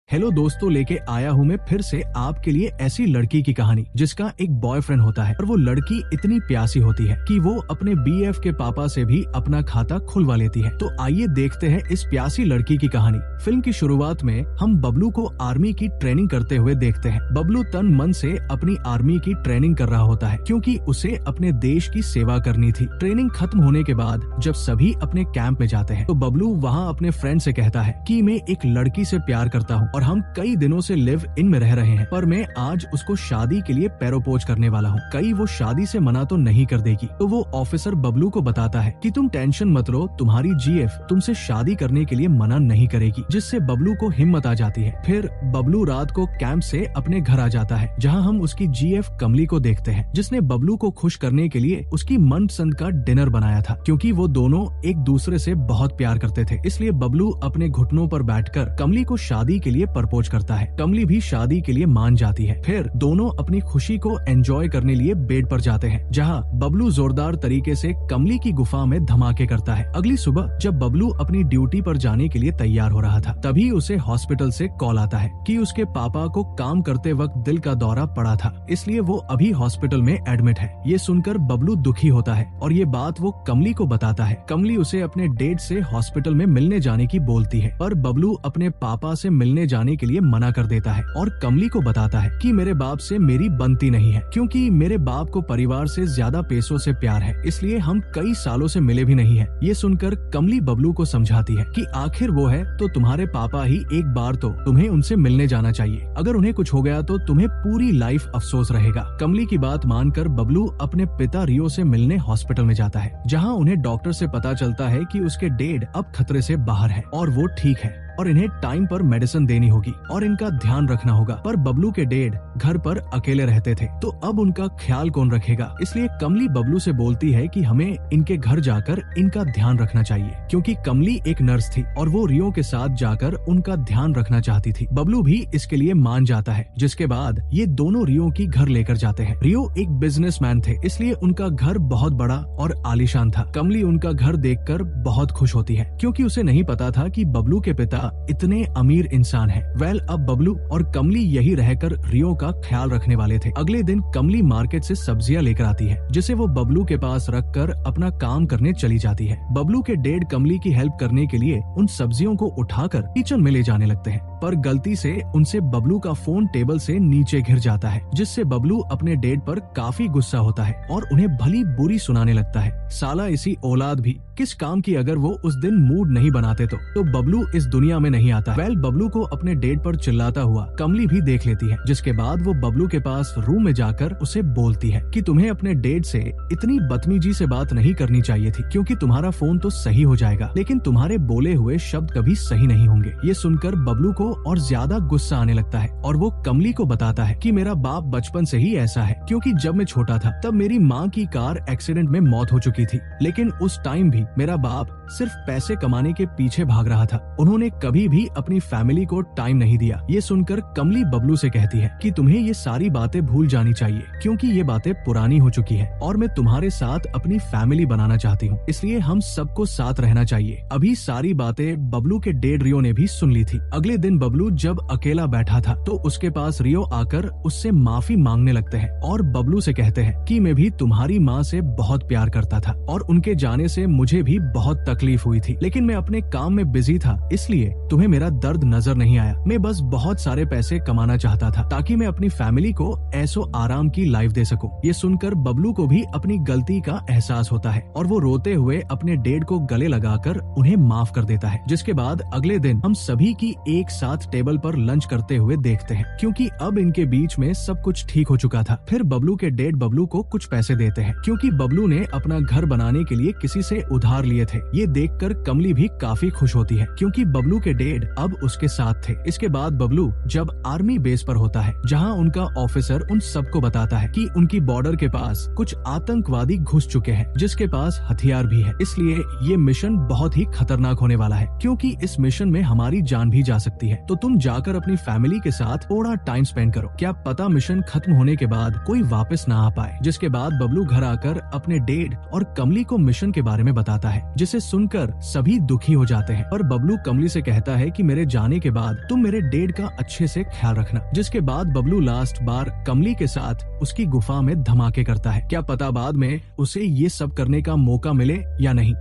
Hello दोस्तों, लेके आया हूँ मैं फिर से आपके लिए ऐसी लड़की की कहानी जिसका एक बॉयफ्रेंड होता है और वो लड़की इतनी प्यासी होती है कि वो अपने बीएफ के पापा से भी अपना खाता खुलवा लेती है। तो आइए देखते हैं इस प्यासी लड़की की कहानी। फिल्म की शुरुआत में हम बबलू को आर्मी की ट्रेनिंग करते हुए देखते हैं। बबलू तन मन से अपनी आर्मी की ट्रेनिंग कर रहा होता है क्योंकि उसे अपने देश की सेवा करनी थी। ट्रेनिंग खत्म होने के बाद जब सभी अपने कैंप में जाते हैं तो बबलू वहाँ अपने फ्रेंड से कहता है कि मैं एक लड़की से प्यार करता हूँ और हम कई दिनों से लिव इन में रह रहे हैं, पर मैं आज उसको शादी के लिए पैरोपोज करने वाला हूँ। कहीं वो शादी से मना तो नहीं कर देगी। तो वो ऑफिसर बबलू को बताता है कि तुम टेंशन मत लो, तुम्हारी जीएफ तुमसे शादी करने के लिए मना नहीं करेगी, जिससे बबलू को हिम्मत आ जाती है। फिर बबलू रात को कैंप से अपने घर आ जाता है, जहाँ हम उसकी जीएफ कमली को देखते हैं, जिसने बबलू को खुश करने के लिए उसकी मनपसंद का डिनर बनाया था। क्योंकि वो दोनों एक दूसरे से बहुत प्यार करते थे, इसलिए बबलू अपने घुटनों पर बैठकर कमली को शादी के लिए प्रपोज करता है। कमली भी शादी के लिए मान जाती है। फिर दोनों अपनी खुशी को एंजॉय करने लिए बेड पर जाते हैं, जहाँ बबलू जोरदार तरीके से कमली की गुफा में धमाके करता है। अगली सुबह जब बबलू अपनी ड्यूटी पर जाने के लिए तैयार हो रहा था, तभी उसे हॉस्पिटल से कॉल आता है कि उसके पापा को काम करते वक्त दिल का दौरा पड़ा था, इसलिए वो अभी हॉस्पिटल में एडमिट है। ये सुनकर बबलू दुखी होता है और ये बात वो कमली को बताता है। कमली उसे अपने डेट से हॉस्पिटल में मिलने जाने की बोलती है, पर बबलू अपने पापा से मिलने जाने के लिए मना कर देता है और कमली को बताता है कि मेरे बाप से मेरी बनती नहीं है, क्योंकि मेरे बाप को परिवार से ज्यादा पैसों से प्यार है, इसलिए हम कई सालों से मिले भी नहीं है। ये सुनकर कमली बबलू को समझाती है कि आखिर वो है तो तुम्हारे पापा ही, एक बार तो तुम्हें उनसे मिलने जाना चाहिए। अगर उन्हें कुछ हो गया तो तुम्हें पूरी लाइफ अफसोस रहेगा। कमली की बात मानकर बबलू अपने पिता रियो से मिलने हॉस्पिटल में जाता है, जहाँ उन्हें डॉक्टर से पता चलता है कि उसके डैड अब खतरे से बाहर है और वो ठीक है और इन्हें टाइम पर मेडिसिन देनी होगी और इनका ध्यान रखना होगा। पर बबलू के डैड घर पर अकेले रहते थे, तो अब उनका ख्याल कौन रखेगा। इसलिए कमली बबलू से बोलती है कि हमें इनके घर जाकर इनका ध्यान रखना चाहिए, क्योंकि कमली एक नर्स थी और वो रियो के साथ जाकर उनका ध्यान रखना चाहती थी। बबलू भी इसके लिए मान जाता है, जिसके बाद ये दोनों रियो की घर लेकर जाते हैं। रियो एक बिजनेसमैन थे, इसलिए उनका घर बहुत बड़ा और आलीशान था। कमली उनका घर देखकर बहुत खुश होती है, क्योंकि उसे नहीं पता था कि बबलू के पिता इतने अमीर इंसान हैं। अब बबलू और कमली यही रहकर रियो का ख्याल रखने वाले थे। अगले दिन कमली मार्केट से सब्जियां लेकर आती है, जिसे वो बबलू के पास रखकर अपना काम करने चली जाती है। बबलू के डैड कमली की हेल्प करने के लिए उन सब्जियों को उठाकर किचन में ले जाने लगते हैं, पर गलती से उनसे बबलू का फोन टेबल से नीचे गिर जाता है, जिससे बबलू अपने डैड पर काफी गुस्सा होता है और उन्हें भली बुरी सुनाने लगता है। साला इसी औलाद भी किस काम की, अगर वो उस दिन मूड नहीं बनाते तो बबलू इस दुनिया में नहीं आता। बबलू को अपने डैड पर चिल्लाता हुआ कमली भी देख लेती है, जिसके बाद वो बबलू के पास रूम में जाकर उसे बोलती है कि तुम्हें अपने डैड से इतनी बदतमीजी से बात नहीं करनी चाहिए थी, क्योंकि तुम्हारा फोन तो सही हो जाएगा, लेकिन तुम्हारे बोले हुए शब्द कभी सही नहीं होंगे। ये सुनकर बबलू को और ज्यादा गुस्सा आने लगता है और वो कमली को बताता है कि मेरा बाप बचपन से ही ऐसा है, क्योंकि जब मैं छोटा था तब मेरी माँ की कार एक्सीडेंट में मौत हो चुकी थी, लेकिन उस टाइम भी मेरा बाप सिर्फ पैसे कमाने के पीछे भाग रहा था। उन्होंने कभी भी अपनी फैमिली को टाइम नहीं दिया। ये सुनकर कमली बबलू से कहती है कि तुम्हें ये सारी बातें भूल जानी चाहिए, क्योंकि ये बातें पुरानी हो चुकी है और मैं तुम्हारे साथ अपनी फैमिली बनाना चाहती हूँ, इसलिए हम सबको साथ रहना चाहिए। अभी सारी बातें बबलू के डैड रियो ने भी सुन ली थी। अगले दिन बबलू जब अकेला बैठा था तो उसके पास रियो आकर उससे माफी मांगने लगते हैं और बबलू से कहते हैं कि मैं भी तुम्हारी माँ से बहुत प्यार करता था और उनके जाने से मुझे भी बहुत तकलीफ हुई थी, लेकिन मैं अपने काम में बिजी था, इसलिए तुम्हें मेरा दर्द नजर नहीं आया। मैं बस बहुत सारे पैसे कमाना चाहता था ताकि मैं अपनी फैमिली को ऐसो आराम की लाइफ दे सकूं। ये सुनकर बबलू को भी अपनी गलती का एहसास होता है और वो रोते हुए अपने डैड को गले लगाकर उन्हें माफ कर देता है। जिसके बाद अगले दिन हम सभी की एक साथ टेबल पर लंच करते हुए देखते हैं, क्योंकि अब इनके बीच में सब कुछ ठीक हो चुका था। फिर बबलू के डैड बबलू को कुछ पैसे देते हैं, क्योंकि बबलू ने अपना घर बनाने के लिए किसी से उधार लिए थे। ये देखकर कमली भी काफी खुश होती है, क्योंकि बबलू के डैड अब उसके साथ थे। इसके बाद बबलू जब आर्मी बेस पर होता है, जहां उनका ऑफिसर उन सबको बताता है कि उनकी बॉर्डर के पास कुछ आतंकवादी घुस चुके हैं, जिसके पास हथियार भी है, इसलिए ये मिशन बहुत ही खतरनाक होने वाला है, क्योंकि इस मिशन में हमारी जान भी जा सकती है। तो तुम जाकर अपनी फैमिली के साथ थोड़ा टाइम स्पेंड करो, क्या पता मिशन खत्म होने के बाद कोई वापस ना आ पाए। जिसके बाद बबलू घर आकर अपने डैड और कमली को मिशन के बारे में बताता आता है, जिसे सुनकर सभी दुखी हो जाते हैं। पर बबलू कमली से कहता है कि मेरे जाने के बाद तुम मेरे डेड का अच्छे से ख्याल रखना। जिसके बाद बबलू लास्ट बार कमली के साथ उसकी गुफा में धमाके करता है। क्या पता बाद में उसे ये सब करने का मौका मिले या नहीं।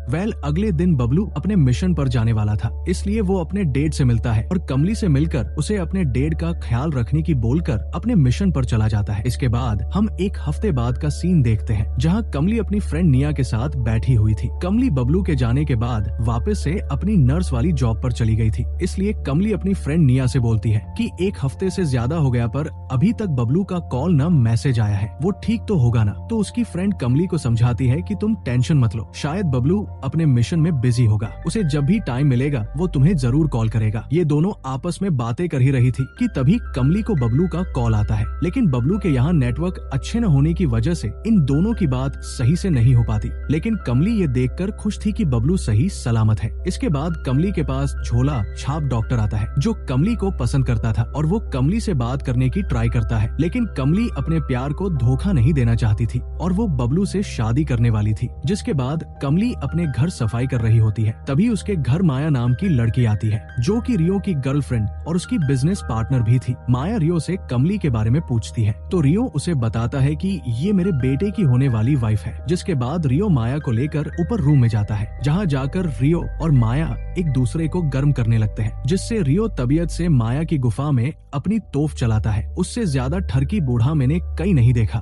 अगले दिन बबलू अपने मिशन पर जाने वाला था, इसलिए वो अपने डेड से मिलता है और कमली से मिलकर उसे अपने डेड का ख्याल रखने की बोलकर अपने मिशन पर चला जाता है। इसके बाद हम एक हफ्ते बाद का सीन देखते हैं, जहाँ कमली अपनी फ्रेंड निया के साथ बैठी हुई थी। कमली बबलू के जाने के बाद वापस से अपनी नर्स वाली जॉब पर चली गई थी, इसलिए कमली अपनी फ्रेंड निया से बोलती है कि एक हफ्ते से ज्यादा हो गया पर अभी तक बबलू का कॉल न मैसेज आया है, वो ठीक तो होगा ना। तो उसकी फ्रेंड कमली को समझाती है कि तुम टेंशन मत लो, शायद बबलू अपने मिशन में बिजी होगा, उसे जब भी टाइम मिलेगा वो तुम्हें जरूर कॉल करेगा। ये दोनों आपस में बातें कर ही रही थी कि तभी कमली को बबलू का कॉल आता है, लेकिन बबलू के यहाँ नेटवर्क अच्छे न होने की वजह से इन दोनों की बात सही से नहीं हो पाती। लेकिन कमली ये देखकर खुश थी कि बबलू सही सलामत है। इसके बाद कमली के पास झोला छाप डॉक्टर आता है, जो कमली को पसंद करता था और वो कमली से बात करने की ट्राई करता है, लेकिन कमली अपने प्यार को धोखा नहीं देना चाहती थी और वो बबलू से शादी करने वाली थी। जिसके बाद कमली अपने घर सफाई कर रही होती है, तभी उसके घर माया नाम की लड़की आती है, जो कि रियो की गर्लफ्रेंड और उसकी बिजनेस पार्टनर भी थी। माया रियो से कमली के बारे में पूछती है, तो रियो उसे बताता है कि ये मेरे बेटे की होने वाली वाइफ है। जिसके बाद रियो माया को लेकर ऊपर रूम में जाता है, जहाँ जाकर रियो और माया एक दूसरे को गर्म करने लगते हैं, जिससे रियो तबीयत से माया की गुफा में अपनी तोफ चलाता है। उससे ज्यादा ठरकी बूढ़ा मैंने कहीं नहीं देखा।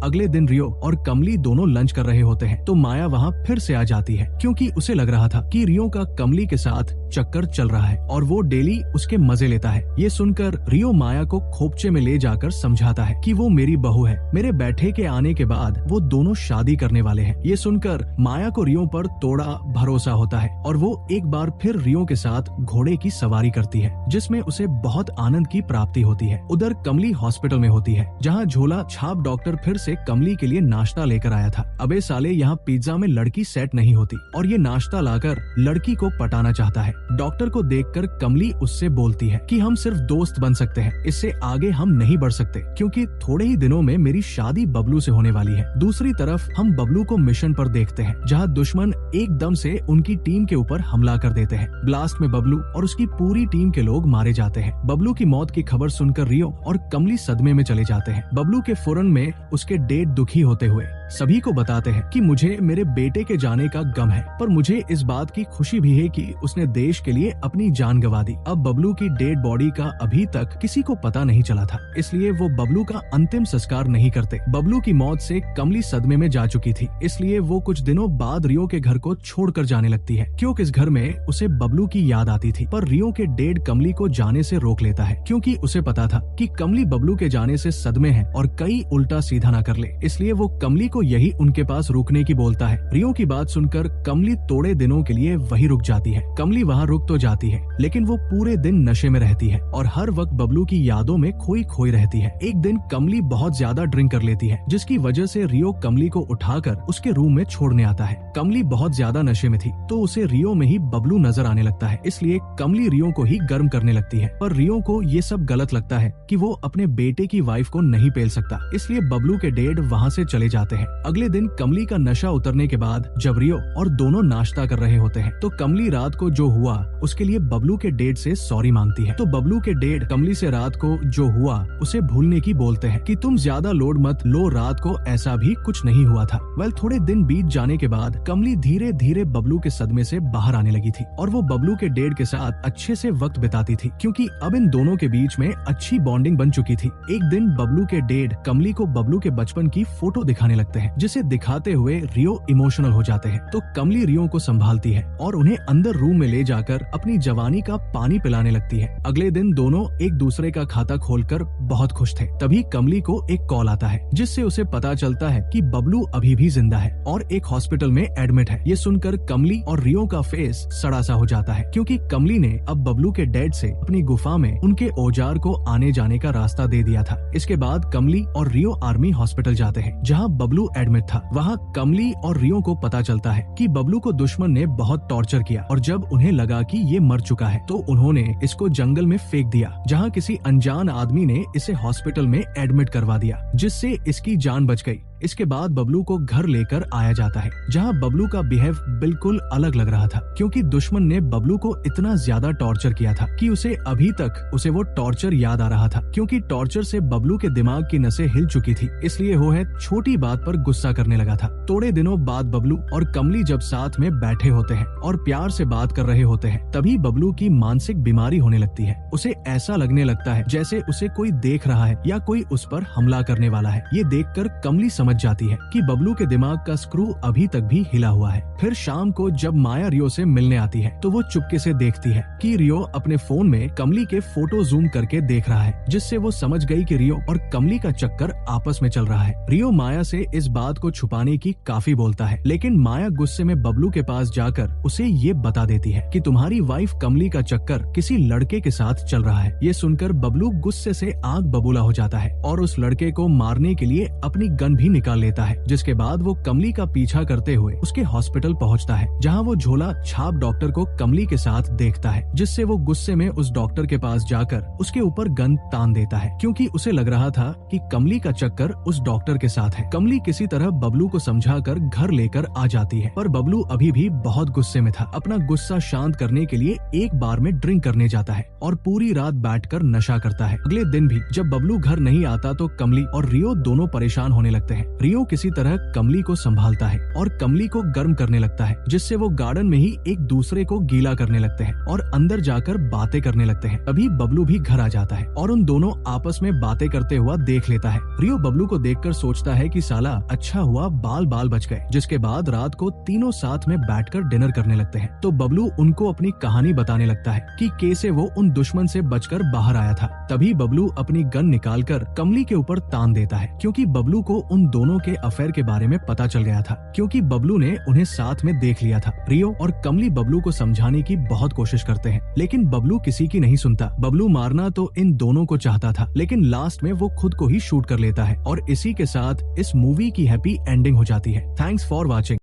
अगले दिन रियो और कमली दोनों लंच कर रहे होते हैं, तो माया वहाँ फिर से आ जाती है, क्योंकि उसे लग रहा था कि रियो का कमली के साथ चक्कर चल रहा है और वो डेली उसके मजे लेता है। ये सुनकर रियो माया को खोपचे में ले जाकर समझाता है कि वो मेरी बहू है, मेरे बैठे के आने के बाद वो दोनों शादी करने वाले हैं। ये सुनकर माया को रियो पर थोड़ा भरोसा होता है और वो एक बार फिर रियो के साथ घोड़े की सवारी करती है, जिसमें उसे बहुत आनंद की प्राप्ति होती है। उधर कमली हॉस्पिटल में होती है, जहाँ झोला छाप डॉक्टर फिर से कमली के लिए नाश्ता लेकर आया था। अबे साले, यहाँ पिज्जा में लड़की सेट नहीं होती और ये नाश्ता लाकर लड़की को पटाना चाहता है। डॉक्टर को देखकर कमली उससे बोलती है कि हम सिर्फ दोस्त बन सकते हैं, इससे आगे हम नहीं बढ़ सकते, क्योंकि थोड़े ही दिनों में मेरी शादी बबलू से होने वाली है। दूसरी तरफ हम बबलू को मिशन पर देखते हैं, जहाँ दुश्मन एकदम से उनकी टीम के ऊपर हमला कर देते हैं। ब्लास्ट में बबलू और उसकी पूरी टीम के लोग मारे जाते हैं। बबलू की मौत की खबर सुनकर रियो और कमली सदमे में चले जाते हैं। बबलू के फौरन में उसके डेड दुखी होते हुए सभी को बताते हैं कि मुझे मेरे बेटे के जाने का गम है, पर मुझे इस बात की खुशी भी है कि उसने देश के लिए अपनी जान गंवा दी। अब बबलू की डेड बॉडी का अभी तक किसी को पता नहीं चला था, इसलिए वो बबलू का अंतिम संस्कार नहीं करते। बबलू की मौत से कमली सदमे में जा चुकी थी, इसलिए वो कुछ दिनों बाद रियो के घर को छोड़कर जाने लगती है, क्योंकि इस घर में उसे बबलू की याद आती थी। पर रियो के डेड कमली को जाने से रोक लेता है, क्योंकि उसे पता था कि कमली बबलू के जाने से सदमे है और कई उल्टा सीधा ना कर ले, इसलिए वो कमली को यही उनके पास रुकने की बोलता है। रियो की बात सुनकर कमली थोड़े दिनों के लिए वही रुक जाती है। कमली वहाँ रुक तो जाती है, लेकिन वो पूरे दिन नशे में रहती है और हर वक्त बबलू की यादों में खोई खोई रहती है। एक दिन कमली बहुत ज्यादा ड्रिंक कर लेती है, जिसकी वजह से रियो कमली को उठाकर उसके रूम में छोड़ने आता है। कमली बहुत ज्यादा नशे में थी, तो उसे रियो में ही बबलू नजर आने लगता है, इसलिए कमली रियो को ही गर्म करने लगती है। पर रियो को ये सब गलत लगता है कि वो अपने बेटे की वाइफ को नहीं पेल सकता, इसलिए बबलू के डेड वहाँ से चले जाते हैं। अगले दिन कमली का नशा उतरने के बाद जब रियो और दोनों नाश्ता कर रहे होते हैं, तो कमली रात को जो हुआ उसके लिए बबलू के डेड से सॉरी मांगती है। तो बबलू के डेड कमली से रात को जो हुआ उसे भूलने की बोलते हैं कि तुम ज्यादा लोड मत लो, रात को ऐसा भी कुछ नहीं हुआ था। थोड़े दिन बीत जाने के बाद कमली धीरे धीरे बबलू के सदमे से बाहर आने लगी थी और वो बबलू के डेड के साथ अच्छे से वक्त बिताती थी, क्योंकि अब इन दोनों के बीच में अच्छी बॉन्डिंग बन चुकी थी। एक दिन बबलू के डेड कमली को बबलू के बचपन की फोटो दिखाने लगते हैं, जिसे दिखाते हुए रियो इमोशनल हो जाते हैं। तो कमली रियो को संभालती है और उन्हें अंदर रूम में ले जाकर अपनी जवानी का पानी पिलाने लगती है। अगले दिन दोनों एक दूसरे का खाता खोलकर बहुत खुश थे। तभी कमली को एक कॉल आता है, जिससे उसे पता चलता है कि बबलू अभी भी जिंदा है और एक हॉस्पिटल में एडमिट है। ये सुनकर कमली और रियो का फेस सड़ा सा हो जाता है, क्योंकि कमली ने अब बबलू के डेड से अपनी गुफा में उनके औजार को आने जाने का रास्ता दे दिया था। इसके बाद कमली और रियो आर्मी हॉस्पिटल जाते हैं, जहाँ बबलू एडमिट था। वहाँ कमली और रियो को पता चलता है कि बबलू को दुश्मन ने बहुत टॉर्चर किया और जब उन्हें लगा कि ये मर चुका है, तो उन्होंने इसको जंगल में फेंक दिया, जहाँ किसी अनजान आदमी ने इसे हॉस्पिटल में एडमिट करवा दिया, जिससे इसकी जान बच गई। इसके बाद बबलू को घर लेकर आया जाता है, जहाँ बबलू का बिहेव बिल्कुल अलग लग रहा था, क्योंकि दुश्मन ने बबलू को इतना ज्यादा टॉर्चर किया था कि उसे अभी तक उसे वो टॉर्चर याद आ रहा था, क्योंकि टॉर्चर से बबलू के दिमाग की नसें हिल चुकी थी, इसलिए वो है छोटी बात पर गुस्सा करने लगा था। थोड़े दिनों बाद बबलू और कमली जब साथ में बैठे होते हैं और प्यार से बात कर रहे होते हैं, तभी बबलू की मानसिक बीमारी होने लगती है। उसे ऐसा लगने लगता है जैसे उसे कोई देख रहा है या कोई उस पर हमला करने वाला है। ये देखकर कमली समझ जाती है कि बबलू के दिमाग का स्क्रू अभी तक भी हिला हुआ है। फिर शाम को जब माया रियो से मिलने आती है तो वो चुपके से देखती है कि रियो अपने फोन में कमली के फोटो जूम करके देख रहा है, जिससे वो समझ गई कि रियो और कमली का चक्कर आपस में चल रहा है। रियो माया से इस बात को छुपाने की काफी बोलता है, लेकिन माया गुस्से में बबलू के पास जाकर उसे ये बता देती है कि तुम्हारी वाइफ कमली का चक्कर किसी लड़के के साथ चल रहा है। ये सुनकर बबलू गुस्से से आग बबूला हो जाता है और उस लड़के को मारने के लिए अपनी गन भी निकाल लेता है, जिसके बाद वो कमली का पीछा करते हुए उसके हॉस्पिटल पहुंचता है, जहां वो झोला छाप डॉक्टर को कमली के साथ देखता है, जिससे वो गुस्से में उस डॉक्टर के पास जाकर उसके ऊपर गन तान देता है, क्योंकि उसे लग रहा था कि कमली का चक्कर उस डॉक्टर के साथ है। कमली किसी तरह बबलू को समझाकर घर लेकर आ जाती है, पर बबलू अभी भी बहुत गुस्से में था। अपना गुस्सा शांत करने के लिए एक बार में ड्रिंक करने जाता है और पूरी रात बैठकर नशा करता है। अगले दिन भी जब बबलू घर नहीं आता तो कमली और रियो दोनों परेशान होने लगते हैं। रियो किसी तरह कमली को संभालता है और कमली को गर्म करने लगता है, जिससे वो गार्डन में ही एक दूसरे को गीला करने लगते हैं और अंदर जाकर बातें करने लगते हैं। तभी बबलू भी घर आ जाता है और उन दोनों आपस में बातें करते हुआ देख लेता है। रियो बबलू को देखकर सोचता है कि साला अच्छा हुआ बाल बाल बच गए। जिसके बाद रात को तीनों साथ में बैठकर डिनर करने लगते हैं। तो बबलू उनको अपनी कहानी बताने लगता है कि कैसे वो उन दुश्मन से बचकर बाहर आया था। तभी बबलू अपनी गन निकालकर कमली के ऊपर तान देता है, क्योंकि बबलू को उन दोनों के अफेयर के बारे में पता चल गया था, क्योंकि बबलू ने उन्हें साथ में देख लिया था। रियो और कमली बबलू को समझाने की बहुत कोशिश करते हैं, लेकिन बबलू किसी की नहीं सुनता। बबलू मारना तो इन दोनों को चाहता था, लेकिन लास्ट में वो खुद को ही शूट कर लेता है और इसी के साथ इस मूवी की हैप्पी एंडिंग हो जाती है। Thanks for watching.